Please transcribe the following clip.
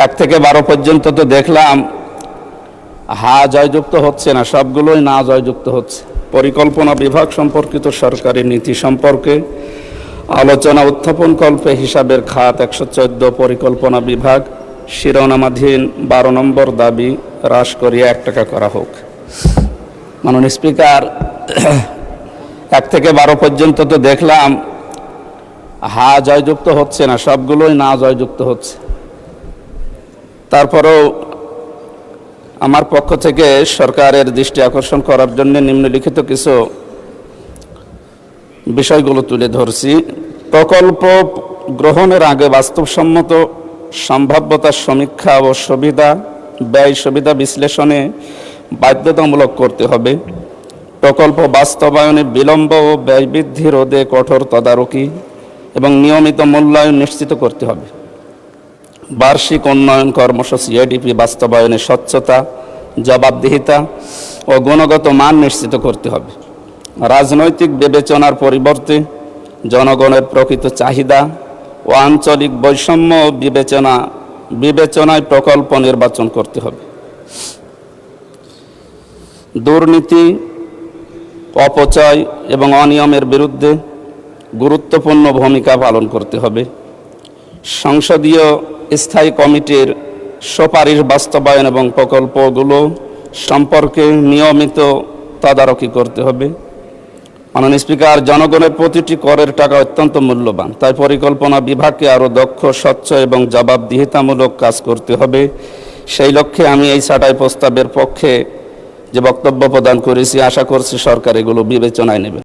1 থেকে 12 পর্যন্ত তো দেখলাম হা জয়যুক্ত হচ্ছে না, সবগুলোই না জয়যুক্ত হচ্ছে। পরিকল্পনা বিভাগ সম্পর্কিত সরকারি নীতি সম্পর্কে আলোচনা উত্থাপন কল্পে হিসাবের খাত 114 পরিকল্পনা বিভাগ শিরোনামাধীন 12 নম্বর দাবি হ্রাস করিয়ে 1 টাকা করা হোক। মাননীয় স্পিকার, 1 থেকে 12 পর্যন্ত তো দেখলাম হা জয়যুক্ত হচ্ছে না, সবগুলোই না জয়যুক্ত হচ্ছে। তারপরেও আমার পক্ষ থেকে সরকারের দৃষ্টি আকর্ষণ করার জন্য নিম্নলিখিত কিছু বিষয়গুলো তুলে ধরছি। প্রকল্প গ্রহণের আগে বাস্তবসম্মত সম্ভাব্যতার সমীক্ষা ও ব্যয় সুবিধা বিশ্লেষণে বাধ্যতামূলক করতে হবে। প্রকল্প বাস্তবায়নে বিলম্ব ও ব্যয় বৃদ্ধি রোধে কঠোর তদারকি এবং নিয়মিত মূল্যায়ন নিশ্চিত করতে হবে। বার্ষিক উন্নয়ন কর্মসূচি এডিপি বাস্তবায়নে স্বচ্ছতা, জবাবদিহিতা ও গুণগত মান নিশ্চিত করতে হবে। রাজনৈতিক বিবেচনার পরিবর্তে জনগণের প্রকৃত চাহিদা ও আঞ্চলিক বৈষম্য বিবেচনায় প্রকল্প নির্বাচন করতে হবে। দুর্নীতি, অপচয় এবং অনিয়মের বিরুদ্ধে গুরুত্বপূর্ণ ভূমিকা পালন করতে হবে। সংসদীয় স্থায়ী কমিটির সুপারিশ বাস্তবায়ন এবং প্রকল্পগুলো সম্পর্কে নিয়মিত তদারকি করতে হবে। মাননীয় স্পিকার, জনগণের প্রতিটি করের টাকা অত্যন্ত মূল্যবান, তাই পরিকল্পনা বিভাগকে আরও দক্ষ, স্বচ্ছ এবং জবাবদিহিতামূলক কাজ করতে হবে। সেই লক্ষ্যে আমি এই ছাঁটাই প্রস্তাবের পক্ষে যে বক্তব্য প্রদান করেছি, আশা করছি সরকার এগুলো বিবেচনায় নেবে।